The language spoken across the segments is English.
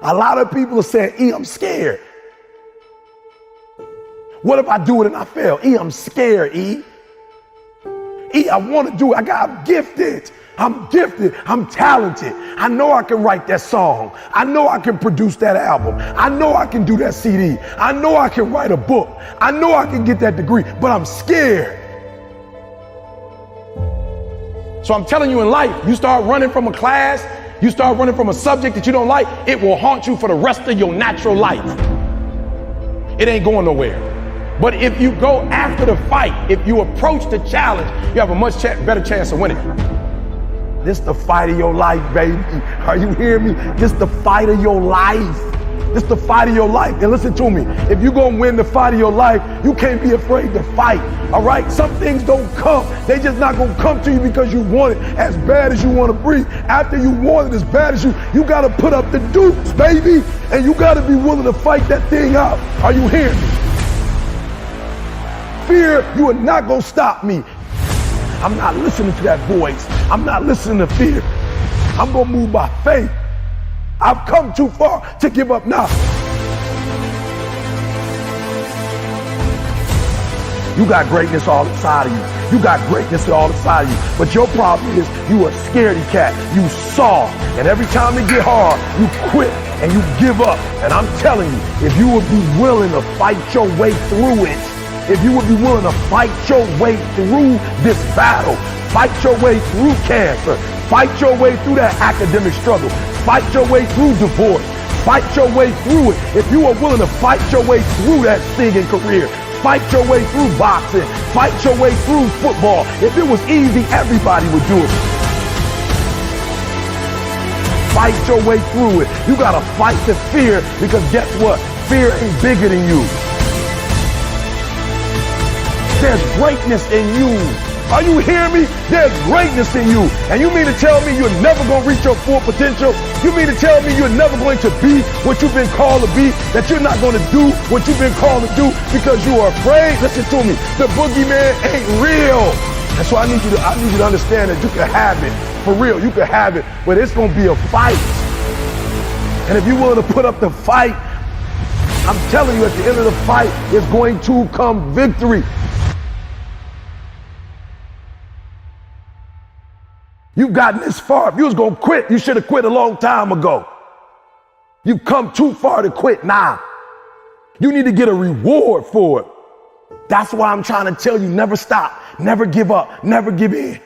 A lot of people are saying, E, I'm scared. What if I do it and I fail? E, I'm scared, E. E, I want to do it. I'm gifted. I'm gifted. I'm talented. I know I can write that song. I know I can produce that album. I know I can do that CD. I know I can write a book. I know I can get that degree, but I'm scared. So I'm telling you, in life, you start running from a class, you start running from a subject that you don't like, it will haunt you for the rest of your natural life. It ain't going nowhere. But if you go after the fight, if you approach the challenge, you have a much better chance of winning. This the fight of your life, baby. Are you hearing me? This the fight of your life. This the fight of your life. And listen to me, if you're gonna win the fight of your life, you can't be afraid to fight, all right? Some things don't come. They just not gonna come to you because you want it as bad as you wanna breathe. After you want it as bad as you gotta put up the dukes, baby. And you gotta be willing to fight that thing out. Are you hearing me? Fear, you are not gonna stop me. I'm not listening to that voice. I'm not listening to fear. I'm gonna move by faith. I've come too far to give up now. You got greatness all inside of you. You got greatness all inside of you. But your problem is you a scaredy cat. You soft. And every time it get hard, you quit and you give up. And I'm telling you, if you would be willing to fight your way through it, if you would be willing to fight your way through this battle, fight your way through cancer, fight your way through that academic struggle, fight your way through divorce, fight your way through it. If you are willing to fight your way through that singing career, fight your way through boxing, fight your way through football. If it was easy, everybody would do it. Fight your way through it. You gotta fight the fear, because guess what? Fear ain't bigger than you. There's greatness in you. Are you hearing me? There's greatness in you. And you mean to tell me you're never going to reach your full potential? You mean to tell me you're never going to be what you've been called to be? That you're not going to do what you've been called to do because you are afraid? Listen to me. The boogeyman ain't real. And so I need you to understand that you can have it. For real, you can have it. But it's going to be a fight. And if you're willing to put up the fight, I'm telling you, at the end of the fight is going to come victory. You've gotten this far. If you was gonna quit, you should have quit a long time ago. You've come too far to quit now. You need to get a reward for it. That's why I'm trying to tell you, never stop, never give up, never give in.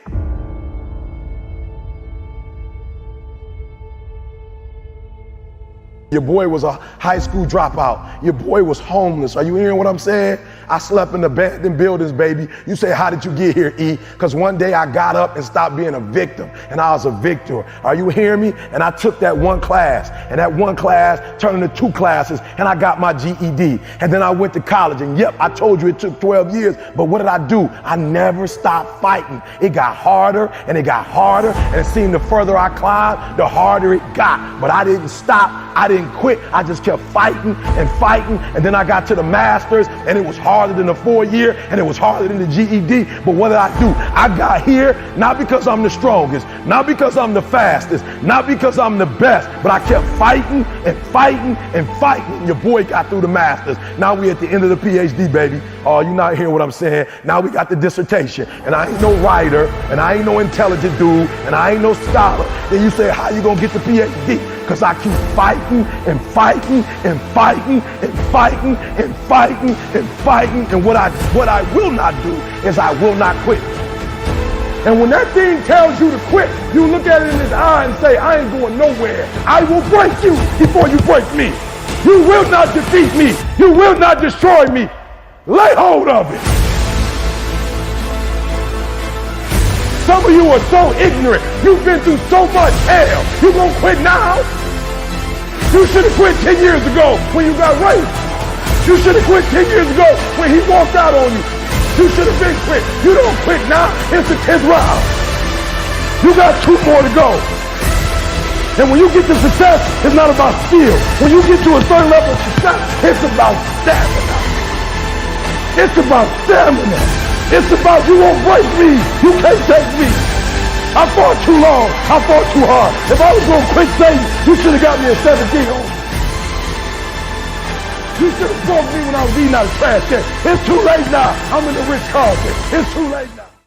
Your boy was a high school dropout. Your boy was homeless. Are you hearing what I'm saying? I slept in abandoned buildings, baby. You say, how did you get here, E? Because one day I got up and stopped being a victim, and I was a victor. Are you hearing me? And I took that one class, and that one class turned into 2 classes, and I got my GED. And then I went to college, and yep, I told you it took 12 years, but what did I do? I never stopped fighting. It got harder, and it got harder, and it seemed the further I climbed, the harder it got. But I didn't stop. I didn't quit. I just kept fighting and fighting, and then I got to the master's, and it was harder than the 4-year, and it was harder than the GED. But what did I do? I got here not because I'm the strongest, not because I'm the fastest, not because I'm the best, but I kept fighting and fighting and fighting, and your boy got through the master's. Now we at the end of the PhD, baby. Oh, you not hearing what I'm saying? Now we got the dissertation, and I ain't no writer, and I ain't no intelligent dude, and I ain't no scholar. Then you say, how you gonna get the PhD? Because I keep fighting and fighting and fighting and fighting and fighting and fighting. And what I will not do is I will not quit. And when that thing tells you to quit, you look at it in his eye and say, I ain't going nowhere. I will break you before you break me. You will not defeat me. You will not destroy me. Lay hold of it. Some of you are so ignorant. You've been through so much hell. You gonna quit now? You should have quit 10 years ago when you got raped. You should have quit 10 years ago when he walked out on you. You should have been quit. You don't quit now. It's the 10th round. You got 2 more to go. And when you get to success, it's not about skill. When you get to a certain level of success, it's about stamina. It's about stamina. It's about you won't break me. You can't take me. I fought too long. I fought too hard. If I was going to quit Satan, you should have got me at 17. You should have spoke to me when I was eating out of trash can. It's too late now. I'm in the Ritz Carlton. It's too late now.